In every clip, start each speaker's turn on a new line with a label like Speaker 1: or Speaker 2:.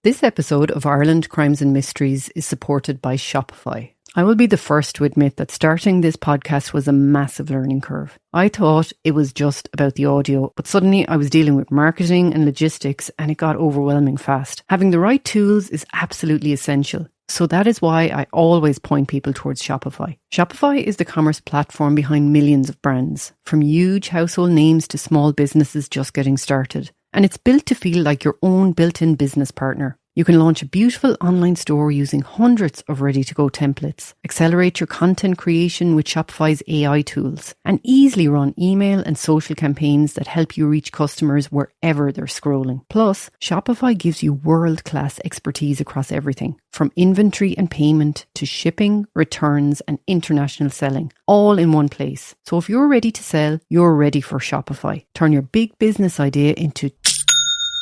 Speaker 1: This episode of Ireland Crimes and Mysteries is supported by Shopify. I will be the first to admit that starting this podcast was a massive learning curve. I thought it was just about the audio, but suddenly I was dealing with marketing and logistics and it got overwhelming fast. Having the right tools is absolutely essential. So that is why I always point people towards Shopify. Shopify is the commerce platform behind millions of brands, from huge household names to small businesses just getting started. And it's built to feel like your own built-in business partner. You can launch a beautiful online store using hundreds of ready-to-go templates, accelerate your content creation with Shopify's AI tools, and easily run email and social campaigns that help you reach customers wherever they're scrolling. Plus, Shopify gives you world-class expertise across everything, from inventory and payment to shipping, returns, and international selling, all in one place. So if you're ready to sell, you're ready for Shopify. Turn your big business idea into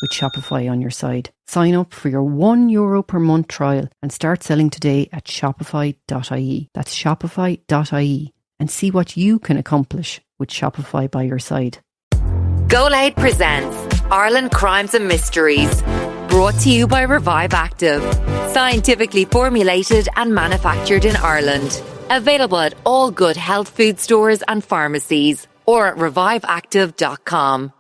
Speaker 1: with Shopify on your side. Sign up for your €1 per month trial and start selling today at shopify.ie. That's shopify.ie and see what you can accomplish with Shopify by your side.
Speaker 2: Go Loud presents Ireland Crimes and Mysteries. Brought to you by Revive Active. Scientifically formulated and manufactured in Ireland. Available at all good health food stores and pharmacies or at reviveactive.com.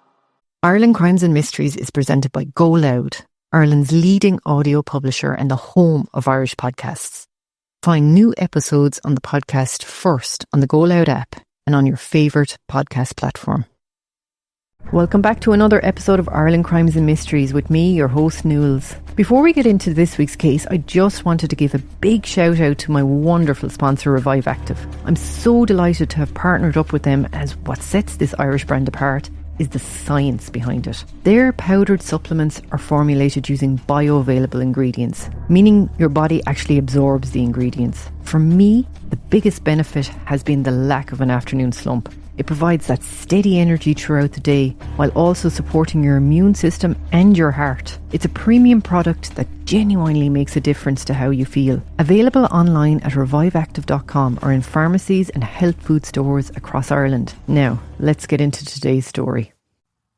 Speaker 1: Ireland Crimes and Mysteries is presented by Go Loud, Ireland's leading audio publisher and the home of Irish podcasts. Find new episodes on the podcast first on the Go Loud app and on your favourite podcast platform. Welcome back to another episode of Ireland Crimes and Mysteries with me, your host Nules. Before we get into this week's case, I just wanted to give a big shout out to my wonderful sponsor Revive Active. I'm so delighted to have partnered up with them, as what sets this Irish brand apart is the science behind it. Their powdered supplements are formulated using bioavailable ingredients, meaning your body actually absorbs the ingredients. For me, the biggest benefit has been the lack of an afternoon slump. It provides that steady energy throughout the day while also supporting your immune system and your heart. It's a premium product that genuinely makes a difference to how you feel. Available online at reviveactive.com or in pharmacies and health food stores across Ireland. Now, let's get into today's story.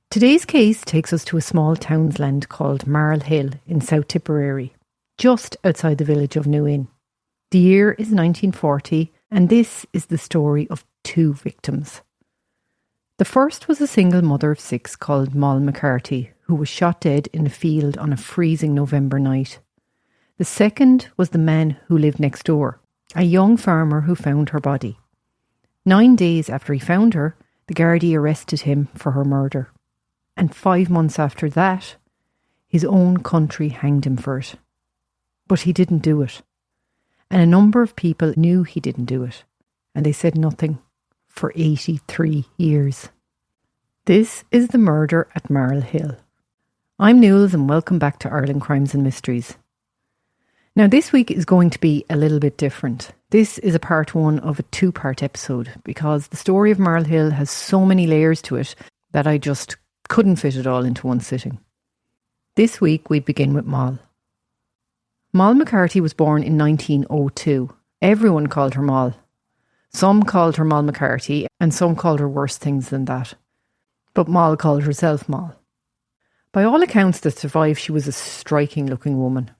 Speaker 1: Today's case takes us to a small townsland called Marlhill in South Tipperary, just outside the village of Nules. The year is 1940 and this is the story of two victims. The first was a single mother of 6 called Moll McCarthy, who was shot dead in a field on a freezing November night. The second was the man who lived next door, a young farmer who found her body. 9 days after he found her, the Gardaí arrested him for her murder. And 5 months after that, his own country hanged him for it. But he didn't do it. And a number of people knew he didn't do it. And they said nothing for 83 years. This is the murder at Marlhill. I'm Nules and welcome back to Ireland Crimes and Mysteries. Now this week is going to be a little bit different. This is a part 1 of a 2-part episode because the story of Marlhill has so many layers to it that I just couldn't fit it all into one sitting. This week we begin with Moll. Moll McCarthy was born in 1902. Everyone called her Moll. Some called her Moll McCarthy and some called her worse things than that. But Moll called herself Moll. By all accounts that survive, she was a striking looking woman.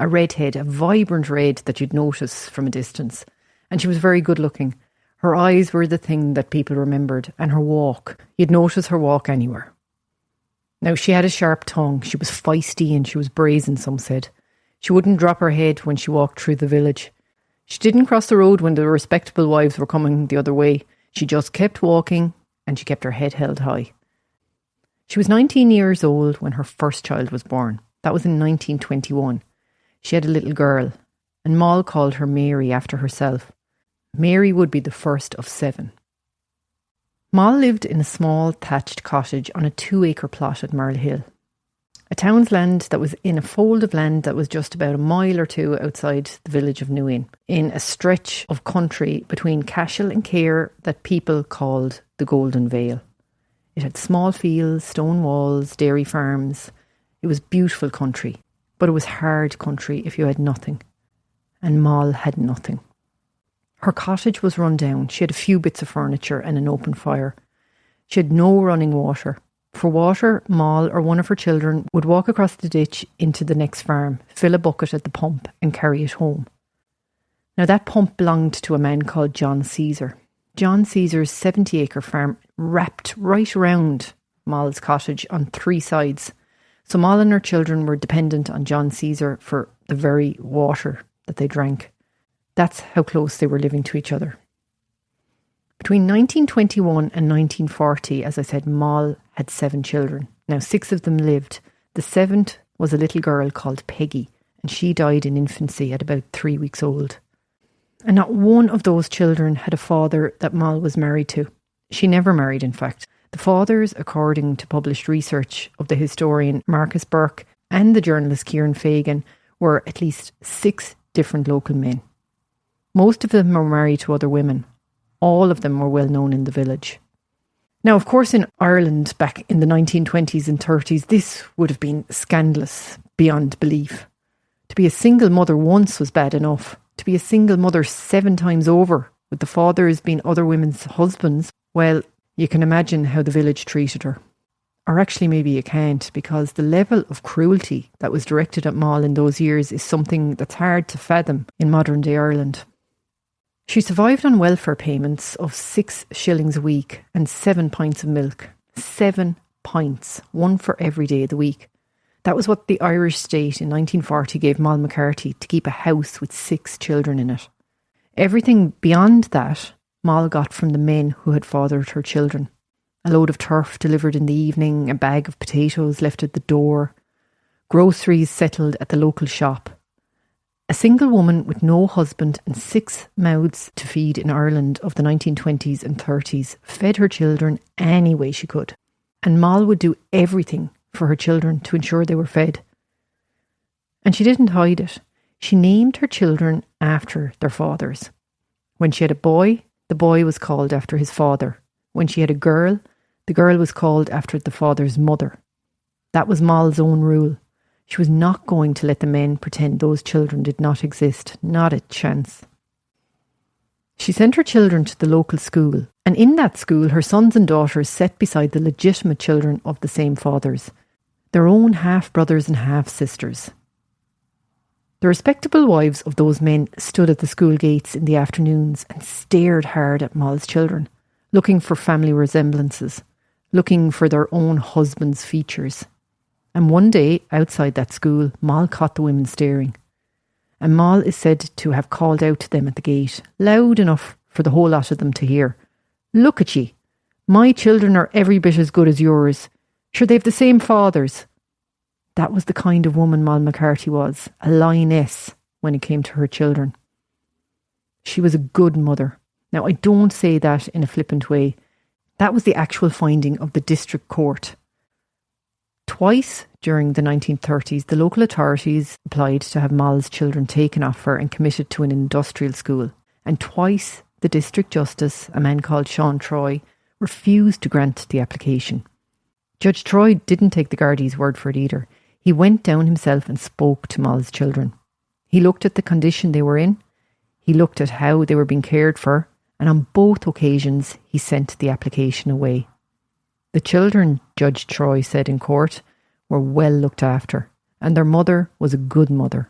Speaker 1: A redhead, a vibrant red that you'd notice from a distance. And she was very good looking. Her eyes were the thing that people remembered, and her walk. You'd notice her walk anywhere. Now she had a sharp tongue. She was feisty and she was brazen, some said. She wouldn't drop her head when she walked through the village. She didn't cross the road when the respectable wives were coming the other way. She just kept walking and she kept her head held high. She was 19 years old when her first child was born. That was in 1921. She had a little girl and Moll called her Mary after herself. Mary would be the first of 7. Moll lived in a small thatched cottage on a 2-acre plot at Marlhill. A townsland that was in a fold of land that was just about a mile or 2 outside the village of Nules, in a stretch of country between Cashel and Cahir that people called the Golden Vale. It had small fields, stone walls, dairy farms. It was beautiful country, but it was hard country if you had nothing. And Moll had nothing. Her cottage was run down. She had a few bits of furniture and an open fire. She had no running water. For water, Moll or one of her children would walk across the ditch into the next farm, fill a bucket at the pump and carry it home. Now that pump belonged to a man called John Caesar. John Caesar's 70-acre farm wrapped right around Moll's cottage on 3 sides. So Moll and her children were dependent on John Caesar for the very water that they drank. That's how close they were living to each other. Between 1921 and 1940, as I said, Moll had 7 children. Now 6 of them lived. The 7th was a little girl called Peggy, and she died in infancy at about 3 weeks old. And not one of those children had a father that Moll was married to. She never married, in fact. The fathers, according to published research of the historian Marcus Burke and the journalist Kieran Fagan, were at least 6 different local men. Most of them were married to other women. All of them were well known in the village. Now, of course, in Ireland back in the 1920s and 30s, this would have been scandalous beyond belief. To be a single mother once was bad enough. To be a single mother 7 times over, with the fathers being other women's husbands, well, you can imagine how the village treated her. Or actually maybe you can't, because the level of cruelty that was directed at Moll in those years is something that's hard to fathom in modern day Ireland. She survived on welfare payments of 6 shillings a week and 7 pints of milk. 7 pints, 1 for every day of the week. That was what the Irish state in 1940 gave Moll McCarthy to keep a house with 6 children in it. Everything beyond that, Moll got from the men who had fathered her children. A load of turf delivered in the evening, a bag of potatoes left at the door, groceries settled at the local shop. A single woman with no husband and 6 mouths to feed in Ireland of the 1920s and 30s fed her children any way she could. And Moll would do everything for her children to ensure they were fed. And she didn't hide it. She named her children after their fathers. When she had a boy, the boy was called after his father. When she had a girl, the girl was called after the father's mother. That was Moll's own rule. She was not going to let the men pretend those children did not exist. Not a chance. She sent her children to the local school, and in that school her sons and daughters sat beside the legitimate children of the same fathers, their own half-brothers and half-sisters. The respectable wives of those men stood at the school gates in the afternoons and stared hard at Moll's children, looking for family resemblances, looking for their own husband's features. And one day, outside that school, Moll caught the women staring. And Moll is said to have called out to them at the gate, loud enough for the whole lot of them to hear, "Look at ye! My children are every bit as good as yours. Sure, they've the same fathers." That was the kind of woman Moll McCarthy was, a lioness when it came to her children. She was a good mother. Now, I don't say that in a flippant way. That was the actual finding of the district court. Twice during the 1930s, the local authorities applied to have Moll's children taken off her and committed to an industrial school. And twice, the district justice, a man called Sean Troy, refused to grant the application. Judge Troy didn't take the Gardaí's word for it either. He went down himself and spoke to Moll's children. He looked at the condition they were in. He looked at how they were being cared for. And on both occasions, he sent the application away. The children, Judge Troy said in court, were well looked after, and their mother was a good mother.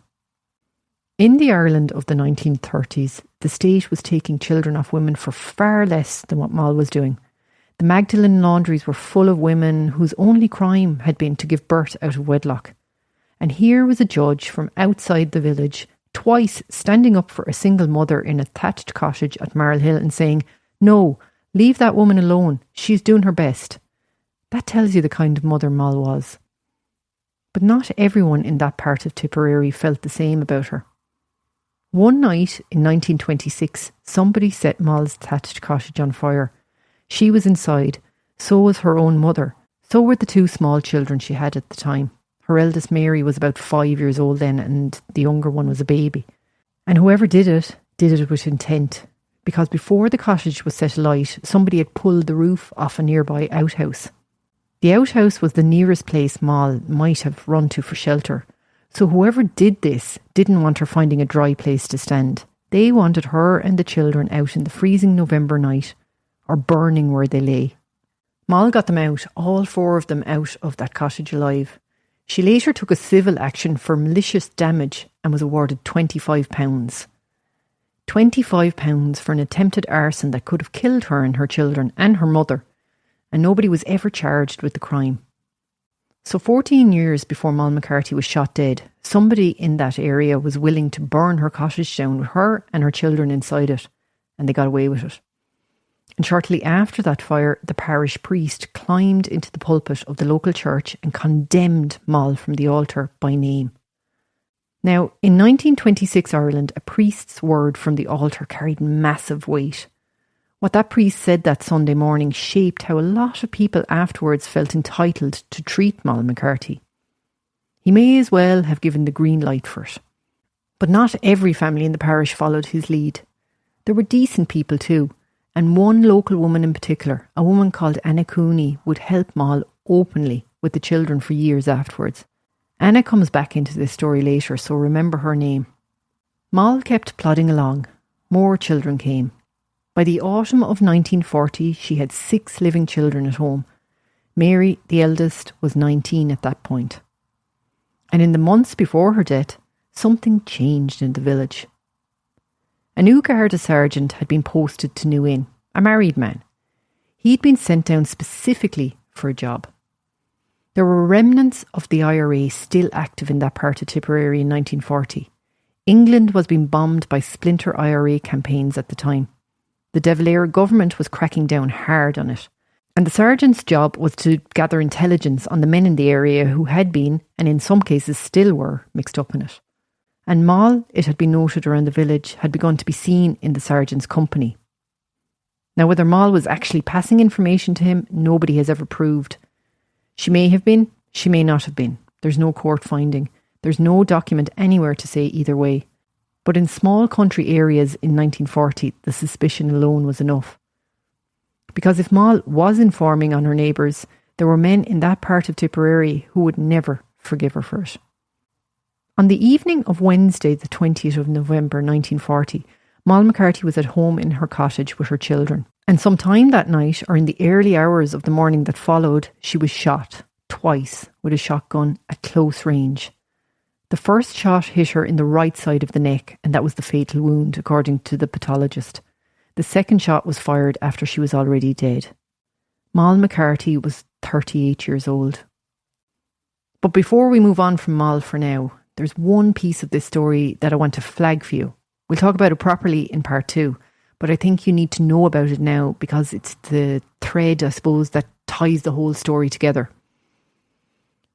Speaker 1: In the Ireland of the 1930s, the state was taking children off women for far less than what Moll was doing. The Magdalen laundries were full of women whose only crime had been to give birth out of wedlock. And here was a judge from outside the village, twice standing up for a single mother in a thatched cottage at Marlhill and saying, "No, leave that woman alone. She's doing her best." That tells you the kind of mother Moll was. But not everyone in that part of Tipperary felt the same about her. One night in 1926, somebody set Moll's thatched cottage on fire. She was inside, so was her own mother, so were the 2 small children she had at the time. Her eldest Mary was about 5 years old then, and the younger one was a baby. And whoever did it with intent, because before the cottage was set alight, somebody had pulled the roof off a nearby outhouse. The outhouse was the nearest place Moll might have run to for shelter, so whoever did this didn't want her finding a dry place to stand. They wanted her and the children out in the freezing November night, or burning where they lay. Moll got them out, all 4 of them out of that cottage alive. She later took a civil action for malicious damage and was awarded £25. £25 for an attempted arson that could have killed her and her children and her mother, and nobody was ever charged with the crime. So 14 years before Moll McCarthy was shot dead, somebody in that area was willing to burn her cottage down with her and her children inside it, and they got away with it. And shortly after that fire, the parish priest climbed into the pulpit of the local church and condemned Moll from the altar by name. Now, in 1926 Ireland, a priest's word from the altar carried massive weight. What that priest said that Sunday morning shaped how a lot of people afterwards felt entitled to treat Moll McCarthy. He may as well have given the green light for it. But not every family in the parish followed his lead. There were decent people too, and one local woman in particular, a woman called Anna Cooney, would help Moll openly with the children for years afterwards. Anna comes back into this story later, so remember her name. Moll kept plodding along. More children came. By the autumn of 1940, she had 6 living children at home. Mary, the eldest, was 19 at that point. And in the months before her death, something changed in the village. A new Garda sergeant had been posted to New Inn, a married man. He'd been sent down specifically for a job. There were remnants of the IRA still active in that part of Tipperary in 1940. England was being bombed by splinter IRA campaigns at the time. The De Valera government was cracking down hard on it. And the sergeant's job was to gather intelligence on the men in the area who had been, and in some cases still were, mixed up in it. And Moll, it had been noted around the village, had begun to be seen in the sergeant's company. Now, whether Moll was actually passing information to him, nobody has ever proved. She may have been, she may not have been. There's no court finding. There's no document anywhere to say either way. But in small country areas in 1940, the suspicion alone was enough. Because if Moll was informing on her neighbours, there were men in that part of Tipperary who would never forgive her for it. On the evening of Wednesday, the 20th of November 1940, Moll McCarthy was at home in her cottage with her children. And sometime that night, or in the early hours of the morning that followed, she was shot twice with a shotgun at close range. The first shot hit her in the right side of the neck, and that was the fatal wound, according to the pathologist. The second shot was fired after she was already dead. Moll McCarthy was 38 years old. But before we move on from Moll for now, there's one piece of this story that I want to flag for you. We'll talk about it properly in part 2, but I think you need to know about it now because it's the thread, I suppose, that ties the whole story together.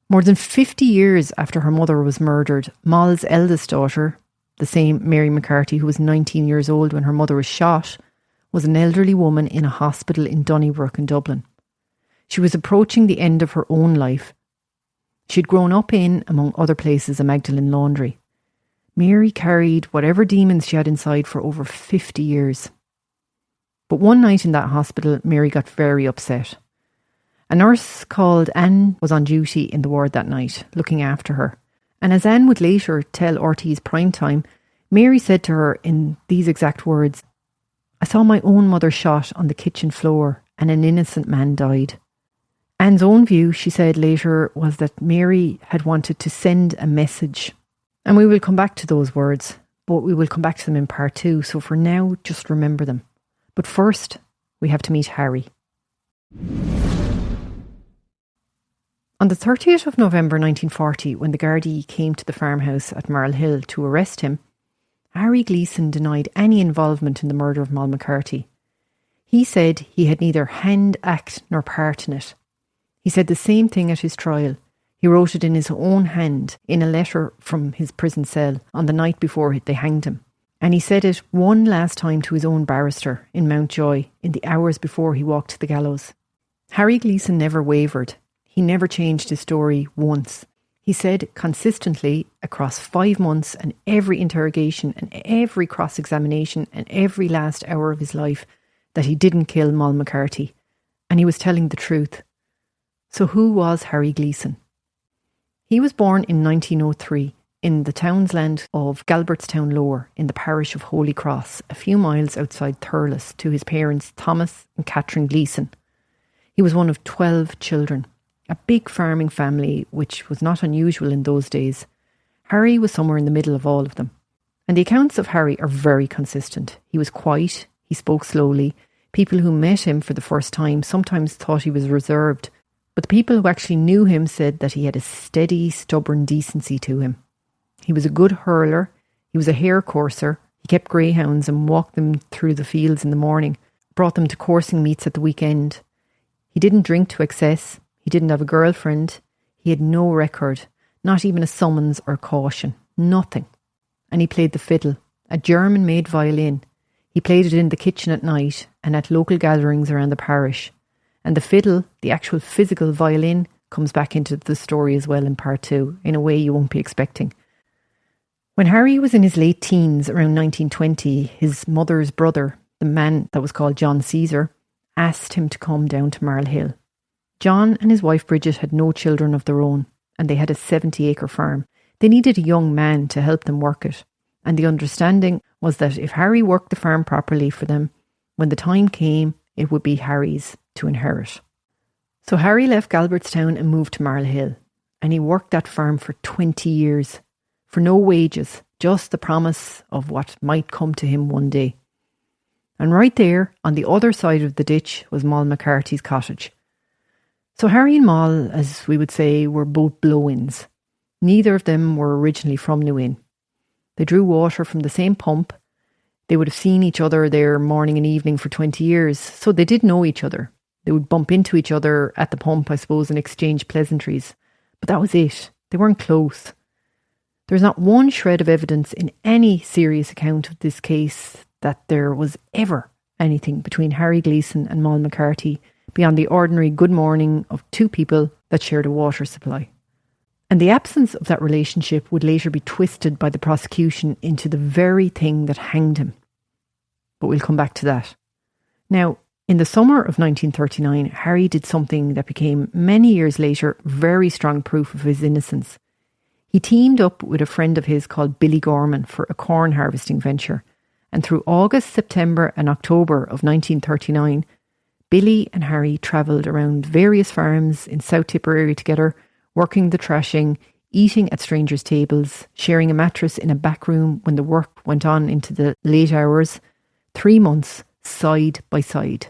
Speaker 1: More than 50 years after her mother was murdered, Moll's eldest daughter, the same Mary McCarthy who was 19 years old when her mother was shot, was an elderly woman in a hospital in Donnybrook in Dublin. She was approaching the end of her own life. She'd grown up in, among other places, a Magdalen laundry. Mary carried whatever demons she had inside for over 50 years. But one night in that hospital, Mary got very upset. A nurse called Anne was on duty in the ward that night, looking after her. And as Anne would later tell RT's Primetime, Mary said to her in these exact words, "I saw my own mother shot on the kitchen floor and an innocent man died." Anne's own view, she said later, was that Mary had wanted to send a message. And we will come back to those words, but we will come back to them in part 2. So for now, just remember them. But first, we have to meet Harry. On the 30th of November 1940, when the Gardaí came to the farmhouse at Marlhill to arrest him, Harry Gleeson denied any involvement in the murder of Moll McCarthy. He said he had neither hand, act nor part in it. He said the same thing at his trial. He wrote it in his own hand in a letter from his prison cell on the night before they hanged him. And he said it one last time to his own barrister in Mountjoy in the hours before he walked to the gallows. Harry Gleeson never wavered. He never changed his story once. He said consistently across 5 months and every interrogation and every cross-examination and every last hour of his life that he didn't kill Moll McCarthy. And he was telling the truth. So who was Harry Gleeson? He was born in 1903 in the townsland of Galbertstown Lower in the parish of Holy Cross, a few miles outside Thurles, to his parents Thomas and Catherine Gleeson. He was one of 12 children, a big farming family, which was not unusual in those days. Harry was somewhere in the middle of all of them. And the accounts of Harry are very consistent. He was quiet, he spoke slowly. People who met him for the first time sometimes thought he was reserved, but the people who actually knew him said that he had a steady, stubborn decency to him. He was a good hurler, he was a hare courser, he kept greyhounds and walked them through the fields in the morning, brought them to coursing meets at the weekend. He didn't drink to excess, he didn't have a girlfriend, he had no record, not even a summons or caution, nothing. And he played the fiddle, a German-made violin. He played it in the kitchen at night and at local gatherings around the parish. And the fiddle, the actual physical violin, comes back into the story as well in part 2, in a way you won't be expecting. When Harry was in his late teens, around 1920, his mother's brother, the man that was called John Caesar, asked him to come down to Marlhill. John and his wife Bridget had no children of their own, and they had a 70-acre farm. They needed a young man to help them work it, and the understanding was that if Harry worked the farm properly for them, when the time came, it would be Harry's to inherit. So Harry left Galbertstown and moved to Marlhill, and he worked that farm for 20 years, for no wages, just the promise of what might come to him one day. And right there, on the other side of the ditch, was Moll McCarthy's cottage. So Harry and Moll, as we would say, were both blow-ins. Neither of them were originally from New Inn. They drew water from the same pump. They would have seen each other there morning and evening for 20 years, so they did know each other. They would bump into each other at the pump, I suppose, and exchange pleasantries. But that was it. They weren't close. There's not one shred of evidence in any serious account of this case that there was ever anything between Harry Gleeson and Moll McCarthy beyond the ordinary good morning of two people that shared a water supply. And the absence of that relationship would later be twisted by the prosecution into the very thing that hanged him. But we'll come back to that. Now, in the summer of 1939, Harry did something that became, many years later, very strong proof of his innocence. He teamed up with a friend of his called Billy Gorman for a corn harvesting venture. And through August, September and October of 1939, Billy and Harry travelled around various farms in South Tipperary together, working the thrashing, eating at strangers' tables, sharing a mattress in a back room when the work went on into the late hours, 3 months, side by side.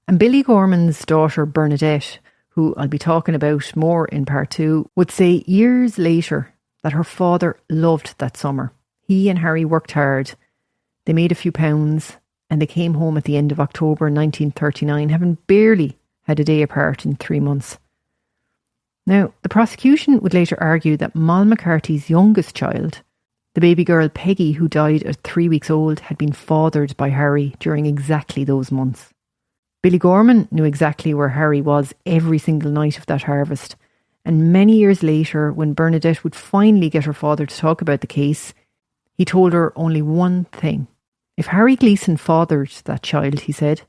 Speaker 1: And Billy Gorman's daughter Bernadette, who I'll be talking about more in part 2, would say years later that her father loved that summer. He and Harry worked hard. They made a few pounds and they came home at the end of October 1939, having barely had a day apart in 3 months. Now, the prosecution would later argue that Moll McCarthy's youngest child, the baby girl Peggy, who died at 3 weeks old, had been fathered by Harry during exactly those months. Billy Gorman knew exactly where Harry was every single night of that harvest, and many years later, when Bernadette would finally get her father to talk about the case, he told her only one thing. If Harry Gleeson fathered that child, he said,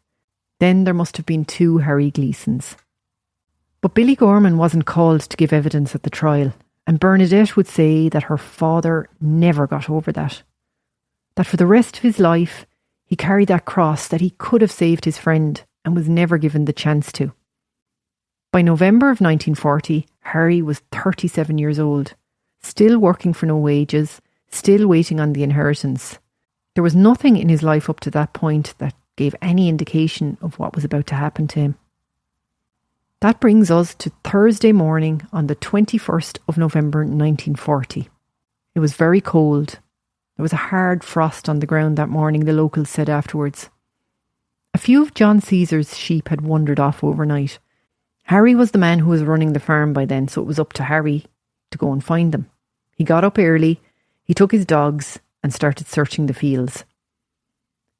Speaker 1: then there must have been 2 Harry Gleesons. But Billy Gorman wasn't called to give evidence at the trial, and Bernadette would say that her father never got over that. That for the rest of his life, he carried that cross that he could have saved his friend and was never given the chance to. By November of 1940, Harry was 37 years old, still working for no wages, still waiting on the inheritance. There was nothing in his life up to that point that gave any indication of what was about to happen to him. That brings us to Thursday morning on the 21st of November 1940. It was very cold. There was a hard frost on the ground that morning, the locals said afterwards. A few of John Caesar's sheep had wandered off overnight. Harry was the man who was running the farm by then, so it was up to Harry to go and find them. He got up early, he took his dogs and started searching the fields.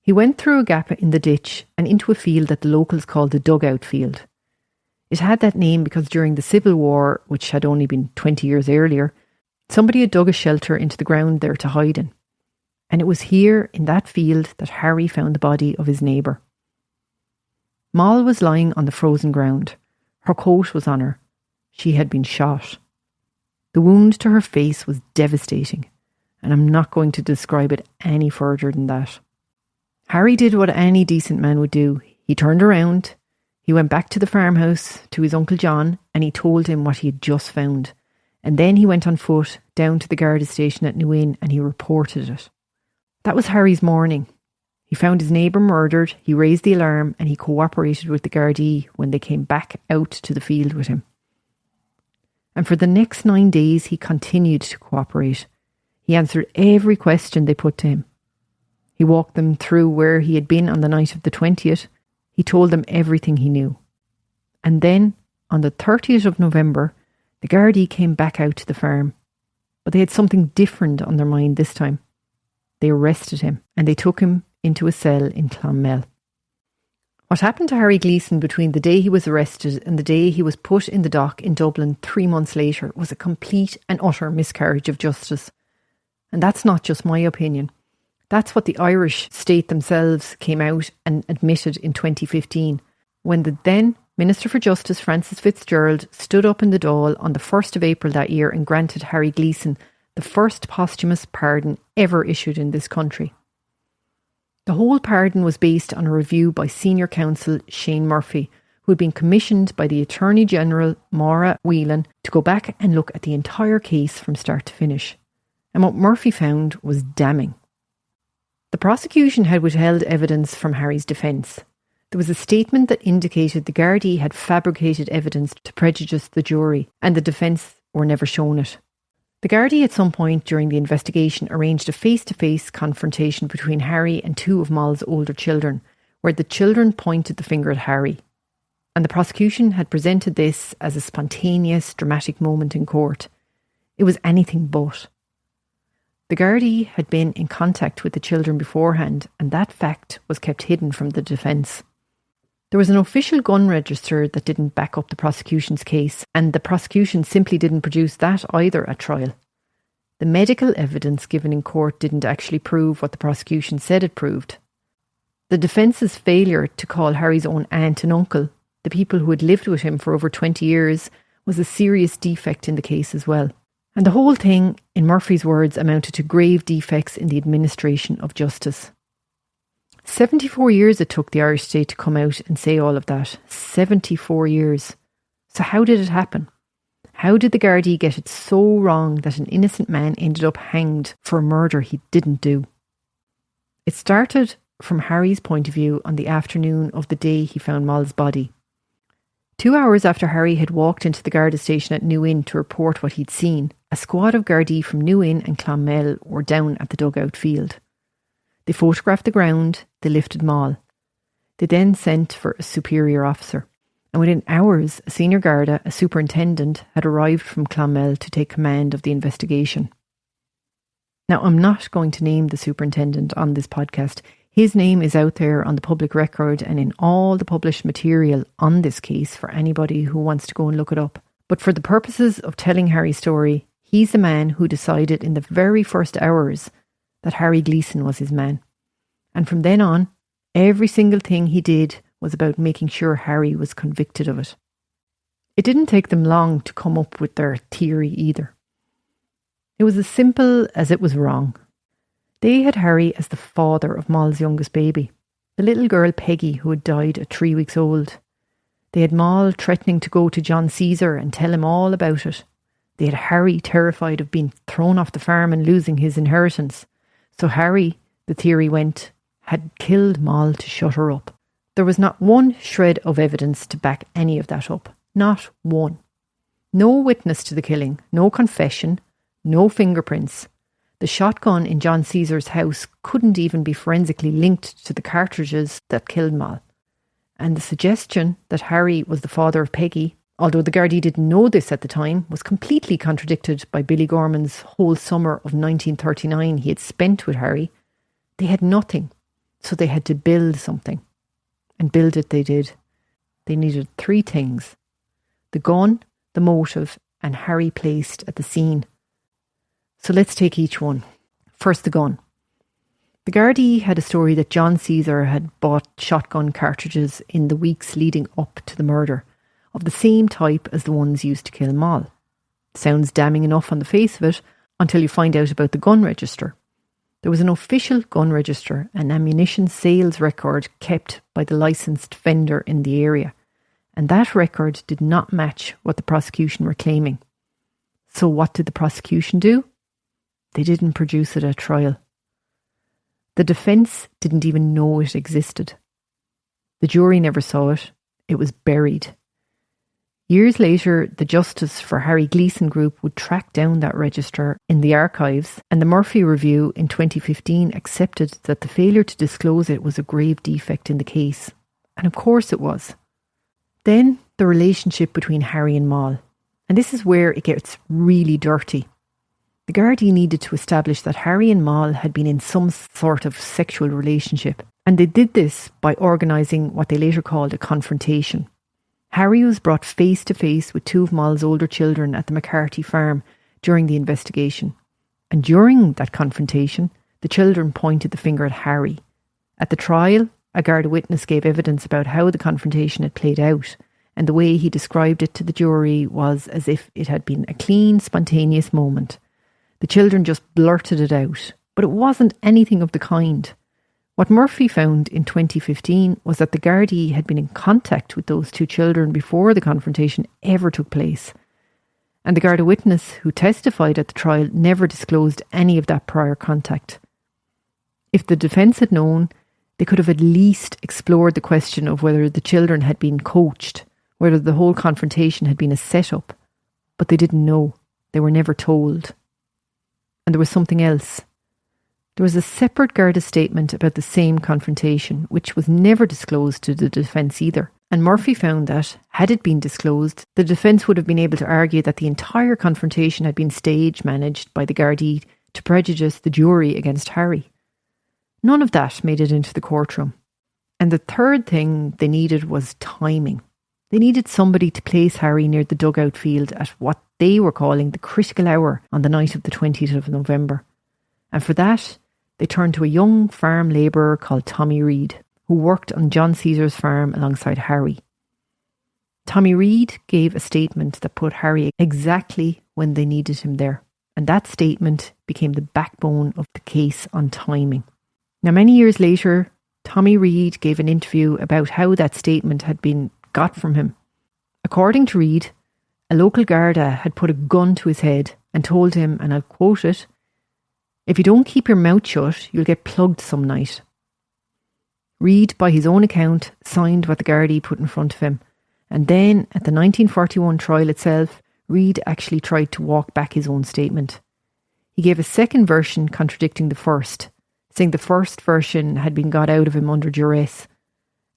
Speaker 1: He went through a gap in the ditch and into a field that the locals called the dugout field. It had that name because during the Civil War, which had only been 20 years earlier, somebody had dug a shelter into the ground there to hide in. And it was here in that field that Harry found the body of his neighbour. Moll was lying on the frozen ground. Her coat was on her. She had been shot. The wound to her face was devastating, and I'm not going to describe it any further than that. Harry did what any decent man would do. He turned around, He went back to the farmhouse to his Uncle John and he told him what he had just found. And then he went on foot down to the Garda station at Nuin and he reported it. That was Harry's morning. He found his neighbour murdered, he raised the alarm and he cooperated with the Gardaí when they came back out to the field with him. And for the next 9 days he continued to cooperate. He answered every question they put to him. He walked them through where he had been on the night of the 20th. He told them everything he knew. And then, on the 30th of November, the Gardaí came back out to the farm. But they had something different on their mind this time. They arrested him and they took him into a cell in Clonmel. What happened to Harry Gleeson between the day he was arrested and the day he was put in the dock in Dublin 3 months later was a complete and utter miscarriage of justice. And that's not just my opinion. That's what the Irish state themselves came out and admitted in 2015, when the then Minister for Justice Francis Fitzgerald stood up in the Dáil on the 1st of April that year and granted Harry Gleeson the first posthumous pardon ever issued in this country. The whole pardon was based on a review by senior counsel Shane Murphy, who had been commissioned by the Attorney General Maura Whelan to go back and look at the entire case from start to finish. And what Murphy found was damning. The prosecution had withheld evidence from Harry's defence. There was a statement that indicated the Gardaí had fabricated evidence to prejudice the jury, and the defence were never shown it. The Gardaí at some point during the investigation arranged a face-to-face confrontation between Harry and two of Moll's older children, where the children pointed the finger at Harry. And the prosecution had presented this as a spontaneous, dramatic moment in court. It was anything but. The Gardaí had been in contact with the children beforehand, and that fact was kept hidden from the defence. There was an official gun register that didn't back up the prosecution's case, and the prosecution simply didn't produce that either at trial. The medical evidence given in court didn't actually prove what the prosecution said it proved. The defence's failure to call Harry's own aunt and uncle, the people who had lived with him for over 20 years, was a serious defect in the case as well. And the whole thing, in Murphy's words, amounted to grave defects in the administration of justice. 74 years it took the Irish state to come out and say all of that. 74 years. So how did it happen? How did the Gardaí get it so wrong that an innocent man ended up hanged for a murder he didn't do? It started from Harry's point of view on the afternoon of the day he found Moll's body. 2 hours after Harry had walked into the Garda station at Nuin to report what he'd seen, a squad of Gardaí from Nuin and Clonmel were down at the dugout field. They photographed the ground, they lifted Moll. They then sent for a superior officer. And within hours, a senior Garda, a superintendent, had arrived from Clonmel to take command of the investigation. Now, I'm not going to name the superintendent on this podcast. His name is out there on the public record and in all the published material on this case for anybody who wants to go and look it up. But for the purposes of telling Harry's story, he's the man who decided in the very first hours that Harry Gleeson was his man. And from then on, every single thing he did was about making sure Harry was convicted of it. It didn't take them long to come up with their theory either. It was as simple as it was wrong. They had Harry as the father of Moll's youngest baby, the little girl Peggy who had died at 3 weeks old. They had Moll threatening to go to John Caesar and tell him all about it. They had Harry terrified of being thrown off the farm and losing his inheritance. So Harry, the theory went, had killed Moll to shut her up. There was not one shred of evidence to back any of that up. Not one. No witness to the killing, no confession, no fingerprints. The shotgun in John Caesar's house couldn't even be forensically linked to the cartridges that killed Moll. And the suggestion that Harry was the father of Peggy, although the Gardaí didn't know this at the time, was completely contradicted by Billy Gorman's whole summer of 1939 he had spent with Harry. They had nothing, so they had to build something. And build it they did. They needed 3 things: the gun, the motive, and Harry placed at the scene. So let's take each one. First, the gun. The Gardaí had a story that John Caesar had bought shotgun cartridges in the weeks leading up to the murder, of the same type as the ones used to kill Moll. Sounds damning enough on the face of it, until you find out about the gun register. There was an official gun register, an ammunition sales record kept by the licensed vendor in the area. and that record did not match what the prosecution were claiming. So what did the prosecution do? They didn't produce it at trial. The defence didn't even know it existed. The jury never saw it. It was buried. Years later, the Justice for Harry Gleeson group would track down that register in the archives, and the Murphy Review in 2015 accepted that the failure to disclose it was a grave defect in the case. And of course it was. Then the relationship between Harry and Moll. And this is where it gets really dirty. The Gardaí needed to establish that Harry and Moll had been in some sort of sexual relationship. And they did this by organising what they later called a confrontation. Harry was brought face to face with two of Moll's older children at the McCarthy farm during the investigation. And during that confrontation, the children pointed the finger at Harry. At the trial, a Garda witness gave evidence about how the confrontation had played out, and the way he described it to the jury was as if it had been a clean, spontaneous moment. The children just blurted it out, but it wasn't anything of the kind. What Murphy found in 2015 was that the Gardaí had been in contact with those two children before the confrontation ever took place. And the Garda witness who testified at the trial never disclosed any of that prior contact. If the defence had known, they could have at least explored the question of whether the children had been coached, whether the whole confrontation had been a set-up. But they didn't know. They were never told. And there was something else. There was a separate Garda statement about the same confrontation, which was never disclosed to the defence either. And Murphy found that, had it been disclosed, the defence would have been able to argue that the entire confrontation had been stage managed by the Gardaí to prejudice the jury against Harry. None of that made it into the courtroom. And the third thing they needed was timing. They needed somebody to place Harry near the dugout field at what they were calling the critical hour on the night of the 20th of November. And for that, they turned to a young farm labourer called Tommy Reid, who worked on John Caesar's farm alongside Harry. Tommy Reid gave a statement that put Harry exactly when they needed him there. And that statement became the backbone of the case on timing. Now, many years later, Tommy Reid gave an interview about how that statement had been got from him. According to Reid, a local Garda had put a gun to his head and told him, and I'll quote it, "If you don't keep your mouth shut, you'll get plugged some night." Reid, by his own account, signed what the Gardaí put in front of him. And then, at the 1941 trial itself, Reid actually tried to walk back his own statement. He gave a second version contradicting the first, saying the first version had been got out of him under duress.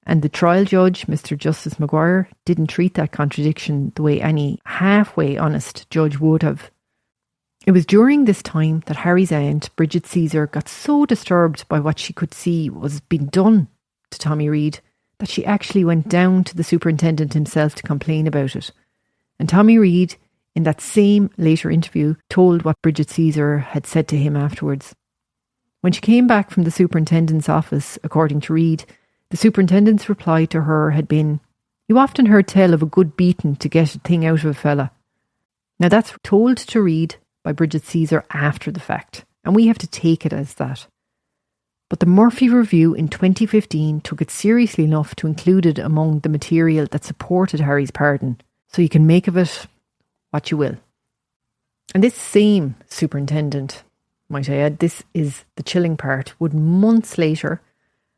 Speaker 1: And the trial judge, Mr. Justice Maguire, didn't treat that contradiction the way any halfway honest judge would have. It was during this time that Harry's aunt, Bridget Caesar, got so disturbed by what she could see was being done to Tommy Reid that she actually went down to the superintendent himself to complain about it. And Tommy Reid, in that same later interview, told what Bridget Caesar had said to him afterwards. When she came back from the superintendent's office, according to Reid, the superintendent's reply to her had been, "You often heard tell of a good beating to get a thing out of a fella." Now that's told to Reid by Bridget Caesar after the fact, and we have to take it as that. But the Murphy Review in 2015 took it seriously enough to include it among the material that supported Harry's pardon, so you can make of it what you will. And this same superintendent, might I add, this is the chilling part, would months later,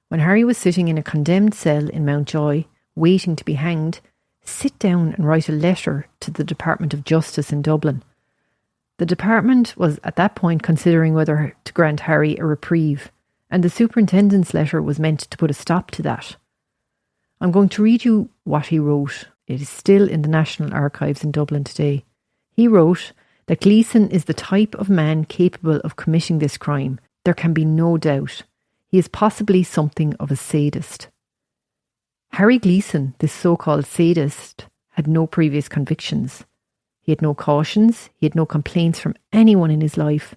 Speaker 1: when Harry was sitting in a condemned cell in Mountjoy, waiting to be hanged, sit down and write a letter to the Department of Justice in Dublin. The department was at that point considering whether to grant Harry a reprieve, and the superintendent's letter was meant to put a stop to that. I'm going to read you what he wrote. It is still in the National Archives in Dublin today. He wrote that Gleeson is the type of man capable of committing this crime. There can be no doubt. He is possibly something of a sadist. Harry Gleeson, this so-called sadist, had no previous convictions. He had no cautions, he had no complaints from anyone in his life.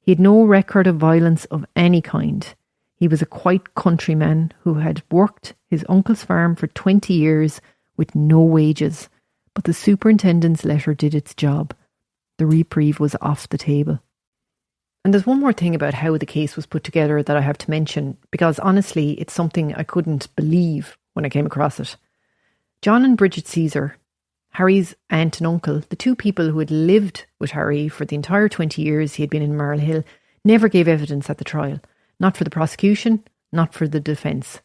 Speaker 1: He had no record of violence of any kind. He was a quiet countryman who had worked his uncle's farm for 20 years with no wages. But the superintendent's letter did its job. The reprieve was off the table. And there's one more thing about how the case was put together that I have to mention, because honestly, it's something I couldn't believe when I came across it. John and Bridget Caesar, Harry's aunt and uncle, the two people who had lived with Harry for the entire 20 years he had been in Marlhill, never gave evidence at the trial. Not for the prosecution, not for the defence.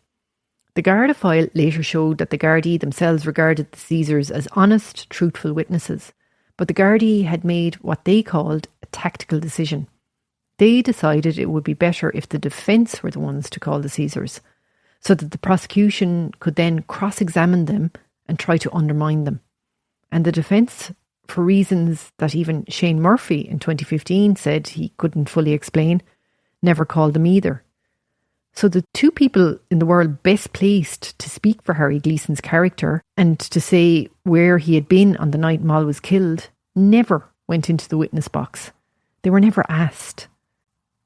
Speaker 1: The Garda file later showed that the Gardaí themselves regarded the Caesars as honest, truthful witnesses. But the Gardaí had made what they called a tactical decision. They decided it would be better if the defence were the ones to call the Caesars, so that the prosecution could then cross-examine them and try to undermine them. And the defence, for reasons that even Shane Murphy in 2015 said he couldn't fully explain, never called them either. So the two people in the world best placed to speak for Harry Gleeson's character and to say where he had been on the night Moll was killed never went into the witness box. They were never asked.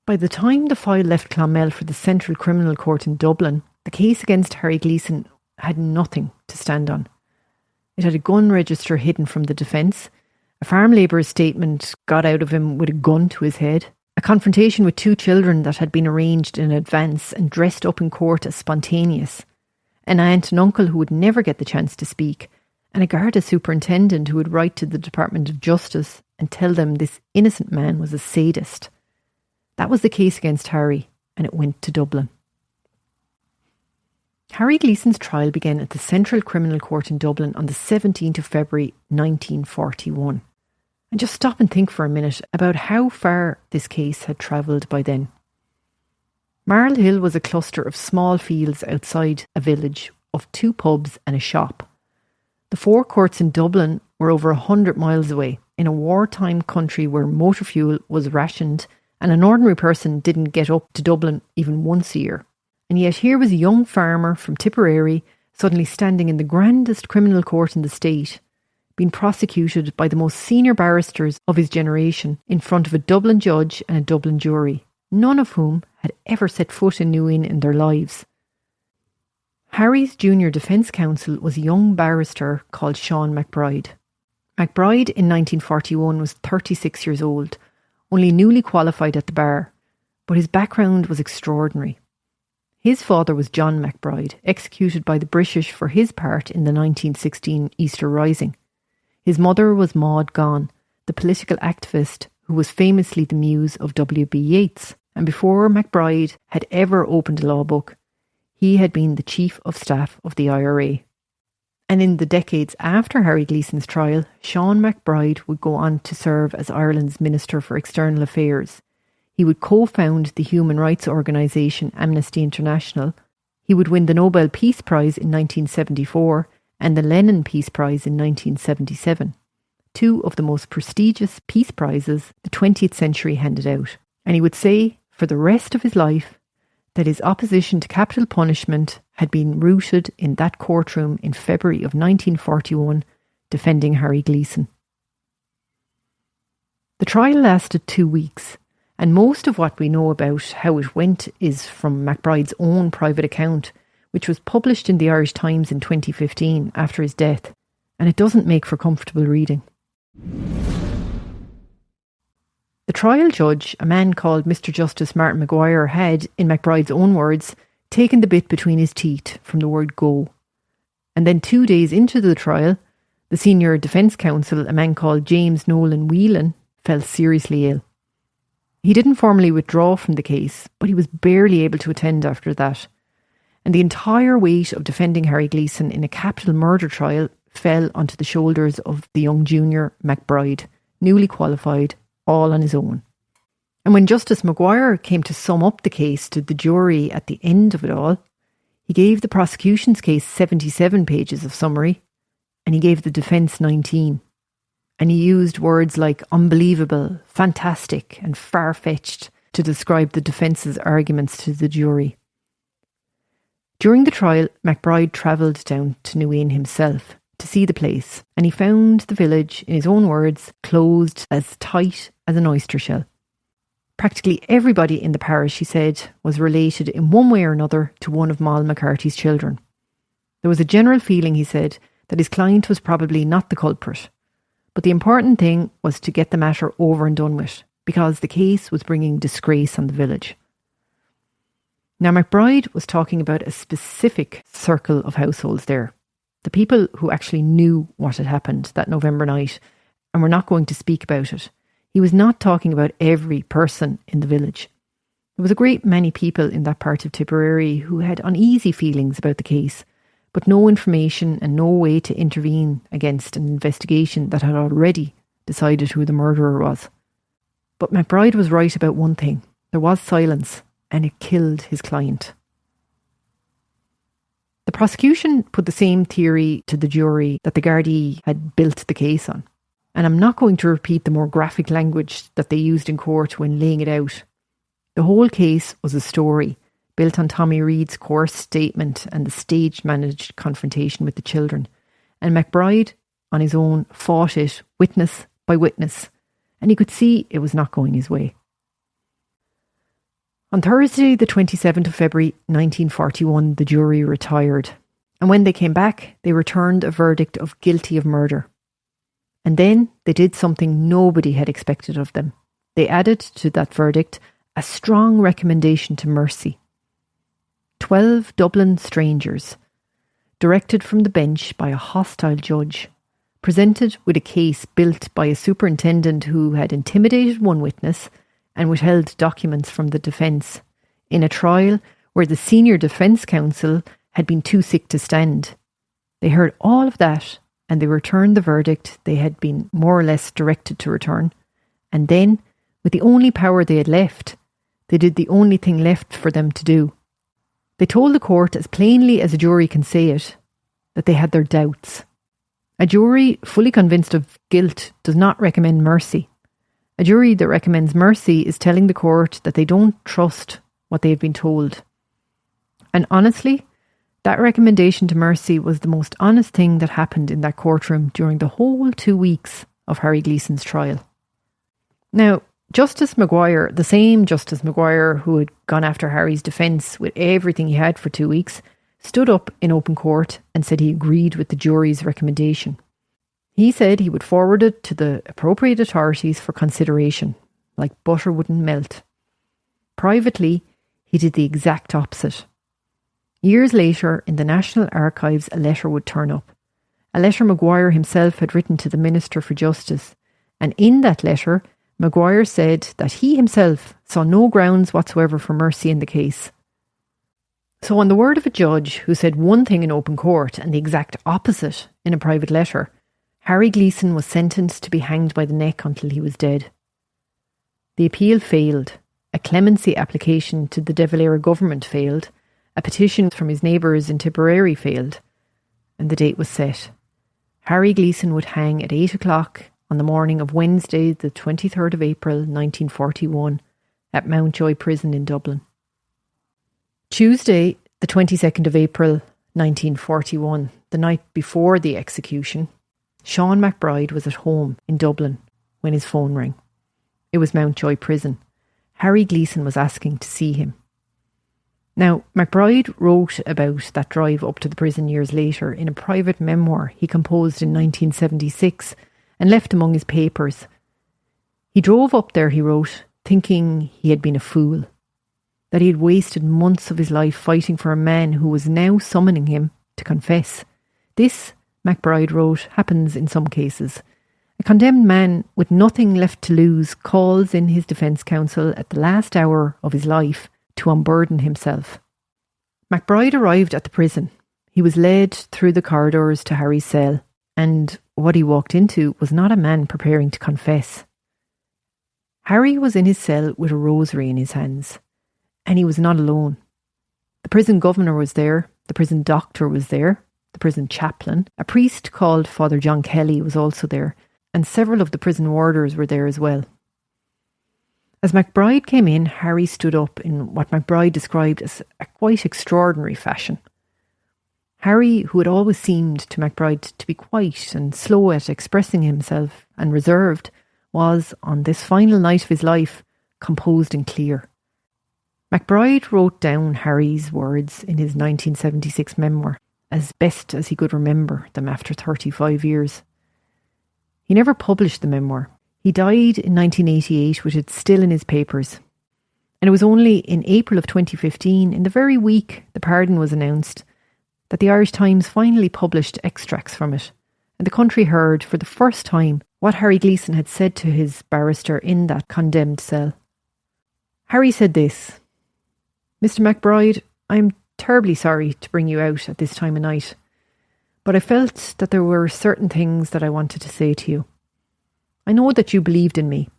Speaker 1: By the time the file left Clonmel for the Central Criminal Court in Dublin, the case against Harry Gleeson had nothing to stand on. It had a gun register hidden from the defence, a farm labourer's statement got out of him with a gun to his head, a confrontation with two children that had been arranged in advance and dressed up in court as spontaneous, an aunt and uncle who would never get the chance to speak, and a Garda superintendent who would write to the Department of Justice and tell them this innocent man was a sadist. That was the case against Harry, and it went to Dublin. Harry Gleeson's trial began at the Central Criminal Court in Dublin on the 17th of February 1941. And just stop and think for a minute about how far this case had travelled by then. Marlhill was a cluster of small fields outside a village of two pubs and a shop. The four courts in Dublin were over 100 miles away, in a wartime country where motor fuel was rationed and an ordinary person didn't get up to Dublin even once a year. And yet here was a young farmer from Tipperary suddenly standing in the grandest criminal court in the state, being prosecuted by the most senior barristers of his generation in front of a Dublin judge and a Dublin jury, none of whom had ever set foot in New Inn in their lives. Harry's junior defence counsel was a young barrister called Sean MacBride. MacBride in 1941 was 36 years old, only newly qualified at the bar, but his background was extraordinary. His father was John MacBride, executed by the British for his part in the 1916 Easter Rising. His mother was Maud Gonne, the political activist who was famously the muse of W.B. Yeats, and before MacBride had ever opened a law book, he had been the Chief of Staff of the IRA. And in the decades after Harry Gleeson's trial, Sean MacBride would go on to serve as Ireland's Minister for External Affairs. He would co-found the human rights organisation Amnesty International. He would win the Nobel Peace Prize in 1974 and the Lenin Peace Prize in 1977, two of the most prestigious peace prizes the 20th century handed out. And he would say, for the rest of his life, that his opposition to capital punishment had been rooted in that courtroom in February of 1941, defending Harry Gleeson. The trial lasted 2 weeks, and most of what we know about how it went is from MacBride's own private account, which was published in the Irish Times in 2015 after his death, and it doesn't make for comfortable reading. The trial judge, a man called Mr. Justice Martin Maguire, had, in MacBride's own words, taken the bit between his teeth from the word go. And then 2 days into the trial, the senior defence counsel, a man called James Nolan Whelan, fell seriously ill. He didn't formally withdraw from the case, but he was barely able to attend after that. And the entire weight of defending Harry Gleeson in a capital murder trial fell onto the shoulders of the young junior MacBride, newly qualified, all on his own. And when Justice Maguire came to sum up the case to the jury at the end of it all, he gave the prosecution's case 77 pages of summary, and he gave the defence 19. And he used words like unbelievable, fantastic and far-fetched to describe the defence's arguments to the jury. During the trial, MacBride travelled down to New Inn himself to see the place, and he found the village, in his own words, closed as tight as an oyster shell. Practically everybody in the parish, he said, was related in one way or another to one of Moll McCarthy's children. There was a general feeling, he said, that his client was probably not the culprit. But the important thing was to get the matter over and done with, because the case was bringing disgrace on the village. Now, MacBride was talking about a specific circle of households there. the people who actually knew what had happened that November night and were not going to speak about it. He was not talking about every person in the village. There was a great many people in that part of Tipperary who had uneasy feelings about the case, but no information and no way to intervene against an investigation that had already decided who the murderer was. But MacBride was right about one thing. There was silence, and it killed his client. The prosecution put the same theory to the jury that the Gardaí had built the case on. And I'm not going to repeat the more graphic language that they used in court when laying it out. The whole case was a story built on Tommy Reid's coarse statement and the stage-managed confrontation with the children. And MacBride, on his own, fought it witness by witness, and he could see it was not going his way. On Thursday, the 27th of February 1941, the jury retired, and when they came back, they returned a verdict of guilty of murder. And then they did something nobody had expected of them. They added to that verdict a strong recommendation to mercy. 12 Dublin strangers, directed from the bench by a hostile judge, presented with a case built by a superintendent who had intimidated one witness and withheld documents from the defence in a trial where the senior defence counsel had been too sick to stand. They heard all of that and they returned the verdict they had been more or less directed to return. And then, with the only power they had left, they did the only thing left for them to do. They told the court, as plainly as a jury can say it, that they had their doubts. A jury fully convinced of guilt does not recommend mercy. A jury that recommends mercy is telling the court that they don't trust what they have been told. And honestly, that recommendation to mercy was the most honest thing that happened in that courtroom during the whole 2 weeks of Harry Gleeson's trial. Now, Justice Maguire, the same Justice Maguire who had gone after Harry's defence with everything he had for 2 weeks, stood up in open court and said he agreed with the jury's recommendation. He said he would forward it to the appropriate authorities for consideration, like butter wouldn't melt. Privately, he did the exact opposite. Years later, in the National Archives, a letter would turn up. A letter Maguire himself had written to the Minister for Justice, and in that letter, Maguire said that he himself saw no grounds whatsoever for mercy in the case. So on the word of a judge who said one thing in open court and the exact opposite in a private letter, Harry Gleeson was sentenced to be hanged by the neck until he was dead. The appeal failed. A clemency application to the De Valera government failed. A petition from his neighbours in Tipperary failed. And the date was set. Harry Gleeson would hang at 8 o'clock on the morning of Wednesday, the 23rd of April, 1941, at Mountjoy Prison in Dublin. Tuesday, the 22nd of April, 1941, the night before the execution, Sean MacBride was at home in Dublin when his phone rang. It was Mountjoy Prison. Harry Gleeson was asking to see him. Now, MacBride wrote about that drive up to the prison years later in a private memoir he composed in 1976 and left among his papers. He drove up there, he wrote, thinking he had been a fool, that he had wasted months of his life fighting for a man who was now summoning him to confess. This, MacBride wrote, happens in some cases. A condemned man with nothing left to lose calls in his defence counsel at the last hour of his life to unburden himself. MacBride arrived at the prison. He was led through the corridors to Harry's cell, and what he walked into was not a man preparing to confess. Harry was in his cell with a rosary in his hands, and he was not alone. The prison governor was there, the prison doctor was there, the prison chaplain, a priest called Father John Kelly was also there, and several of the prison warders were there as well. As MacBride came in, Harry stood up in what MacBride described as a quite extraordinary fashion. Harry, who had always seemed to MacBride to be quiet and slow at expressing himself and reserved, was, on this final night of his life, composed and clear. MacBride wrote down Harry's words in his 1976 memoir, as best as he could remember them after 35 years. He never published the memoir. He died in 1988 with it still in his papers. And it was only in April of 2015, in the very week the pardon was announced, that the Irish Times finally published extracts from it, and the country heard for the first time what Harry Gleeson had said to his barrister in that condemned cell. Harry said this: "Mr. McBride, I am terribly sorry to bring you out at this time of night, but I felt that there were certain things that I wanted to say to you. I know that you believed in me.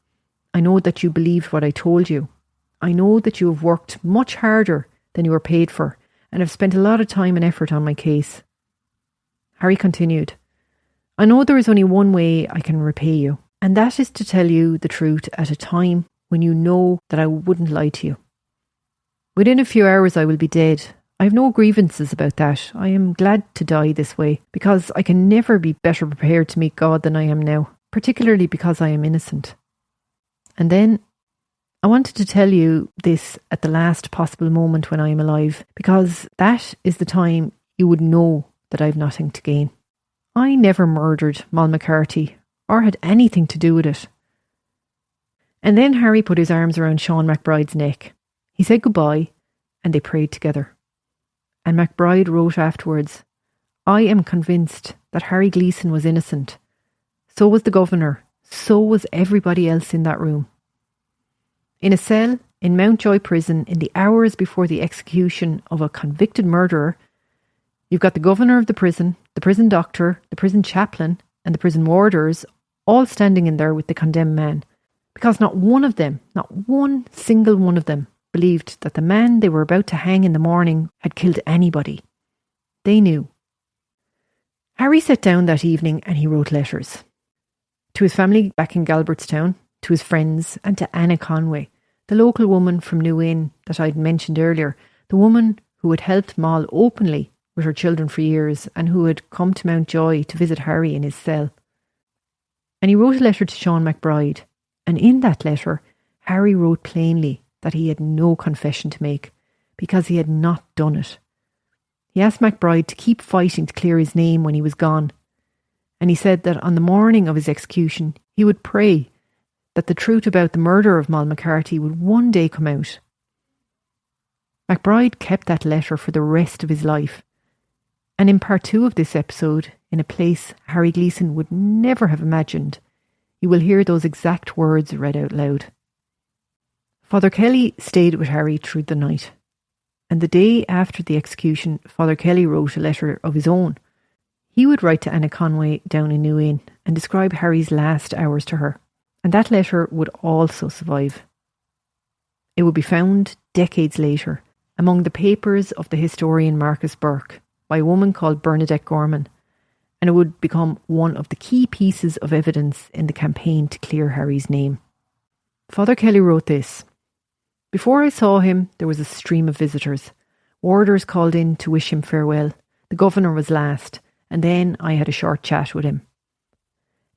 Speaker 1: I know that you believed what I told you. I know that you have worked much harder than you were paid for and have spent a lot of time and effort on my case." Harry continued, "I know there is only one way I can repay you, and that is to tell you the truth at a time when you know that I wouldn't lie to you. Within a few hours I will be dead. I have no grievances about that. I am glad to die this way, because I can never be better prepared to meet God than I am now, particularly because I am innocent. And then I wanted to tell you this at the last possible moment when I am alive, because that is the time you would know that I have nothing to gain. I never murdered Mal McCarthy or had anything to do with it." And then Harry put his arms around Sean McBride's neck. He said goodbye and they prayed together. And McBride wrote afterwards, "I am convinced that Harry Gleeson was innocent. So was the governor. So was everybody else in that room." In a cell in Mountjoy prison in the hours before the execution of a convicted murderer, you've got the governor of the prison doctor, the prison chaplain and the prison warders all standing in there with the condemned man, because not one of them, not one single one of them, believed that the man they were about to hang in the morning had killed anybody. They knew. Harry sat down that evening and he wrote letters. To his family back in Galbertstown, to his friends, and to Anna Conway, the local woman from New Inn that I'd mentioned earlier, the woman who had helped Moll openly with her children for years and who had come to Mountjoy to visit Harry in his cell. And he wrote a letter to Sean McBride, and in that letter, Harry wrote plainly that he had no confession to make, because he had not done it. He asked McBride to keep fighting to clear his name when he was gone, and he said that on the morning of his execution, he would pray that the truth about the murder of Mal McCarthy would one day come out. McBride kept that letter for the rest of his life, and in part 2 of this episode, in a place Harry Gleeson would never have imagined, you will hear those exact words read out loud. Father Kelly stayed with Harry through the night, and the day after the execution, Father Kelly wrote a letter of his own. He would write to Anna Conway down in New Inn and describe Harry's last hours to her, and that letter would also survive. It would be found decades later among the papers of the historian Marcus Burke by a woman called Bernadette Gorman, and it would become one of the key pieces of evidence in the campaign to clear Harry's name. Father Kelly wrote this: "Before I saw him, there was a stream of visitors. Warders called in to wish him farewell. The governor was last, and then I had a short chat with him.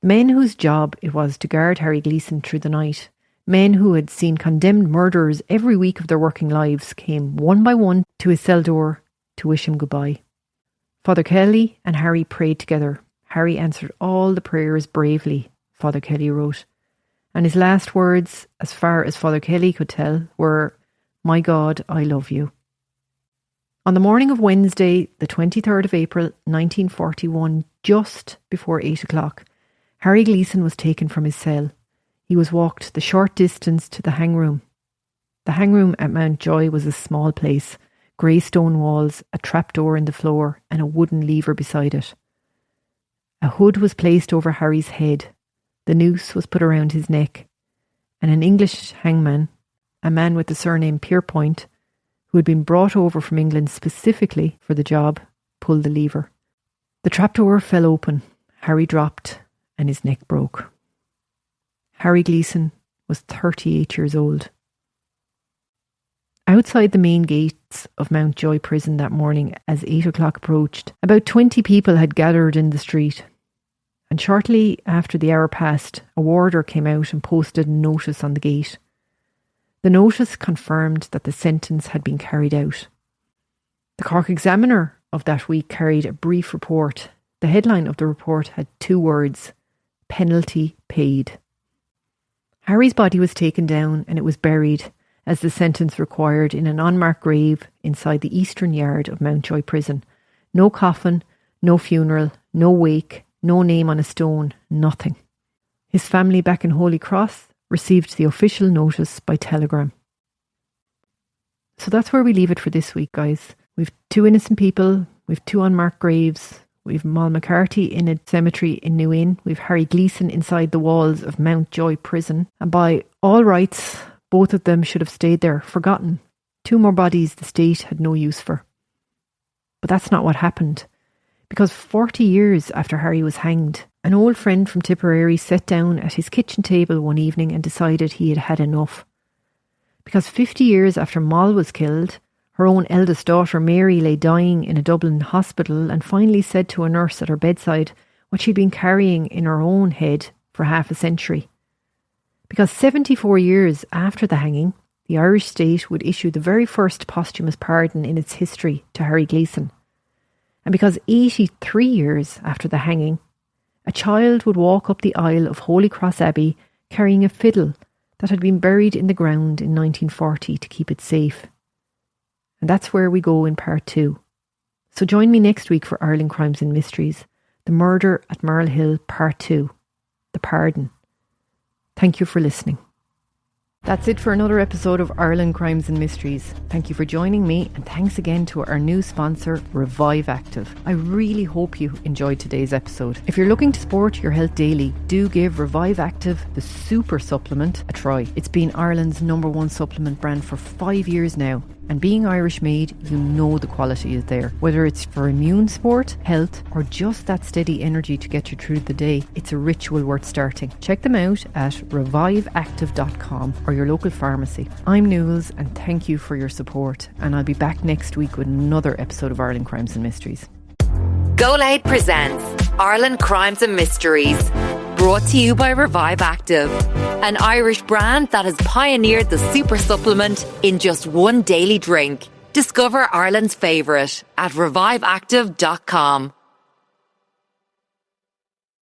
Speaker 1: Men whose job it was to guard Harry Gleeson through the night, men who had seen condemned murderers every week of their working lives, came one by one to his cell door to wish him goodbye. Father Kelly and Harry prayed together. Harry answered all the prayers bravely," Father Kelly wrote. And his last words, as far as Father Kelly could tell, were, "My God, I love you." On the morning of Wednesday, the 23rd of April, 1941, just before 8 o'clock, Harry Gleeson was taken from his cell. He was walked the short distance to the hang room. The hang room at Mountjoy was a small place, grey stone walls, a trapdoor in the floor, and a wooden lever beside it. A hood was placed over Harry's head. The noose was put around his neck, and an English hangman, a man with the surname Pierpoint, who had been brought over from England specifically for the job, pulled the lever. The trapdoor fell open. Harry dropped, and his neck broke. Harry Gleeson was 38 years old. Outside the main gates of Mountjoy prison that morning, as 8 o'clock approached, about 20 people had gathered in the street. And shortly after the hour passed, a warder came out and posted a notice on the gate. The notice confirmed that the sentence had been carried out. The Cork Examiner of that week carried a brief report. The headline of the report had 2 words: penalty paid. Harry's body was taken down and it was buried, as the sentence required, in an unmarked grave inside the eastern yard of Mountjoy prison, No coffin, no funeral, no wake, no name on a stone, nothing. His family back in Holy Cross received the official notice by telegram. So that's where we leave it for this week, guys. We've 2 innocent people, we've 2 unmarked graves, we've Mal McCarthy in a cemetery in New Inn, we've Harry Gleeson inside the walls of Mountjoy Prison, and by all rights, both of them should have stayed there, forgotten. 2 more bodies the state had no use for. But that's not what happened. Because 40 years after Harry was hanged, an old friend from Tipperary sat down at his kitchen table one evening and decided he had had enough. Because 50 years after Moll was killed, her own eldest daughter Mary lay dying in a Dublin hospital and finally said to a nurse at her bedside what she'd been carrying in her own head for half a century. Because 74 years after the hanging, the Irish state would issue the very first posthumous pardon in its history to Harry Gleeson. And because 83 years after the hanging, a child would walk up the aisle of Holy Cross Abbey carrying a fiddle that had been buried in the ground in 1940 to keep it safe. And that's where we go in part 2. So join me next week for Ireland Crimes and Mysteries, The Murder at Marlhill Part 2, The Pardon. Thank you for listening. That's it for another episode of Ireland Crimes and Mysteries. Thank you for joining me, and thanks again to our new sponsor, Revive Active. I really hope you enjoyed today's episode. If you're looking to support your health daily, do give Revive Active, the super supplement, a try. It's been Ireland's #1 supplement brand for 5 years now. And being Irish made, you know the quality is there. Whether it's for immune support, health, or just that steady energy to get you through the day, it's a ritual worth starting. Check them out at reviveactive.com or your local pharmacy. I'm Nules, and thank you for your support. And I'll be back next week with another episode of Ireland Crimes and Mysteries.
Speaker 2: Go Loud presents Ireland Crimes and Mysteries. Brought to you by Revive Active, an Irish brand that has pioneered the super supplement in just one daily drink. Discover Ireland's favourite at reviveactive.com.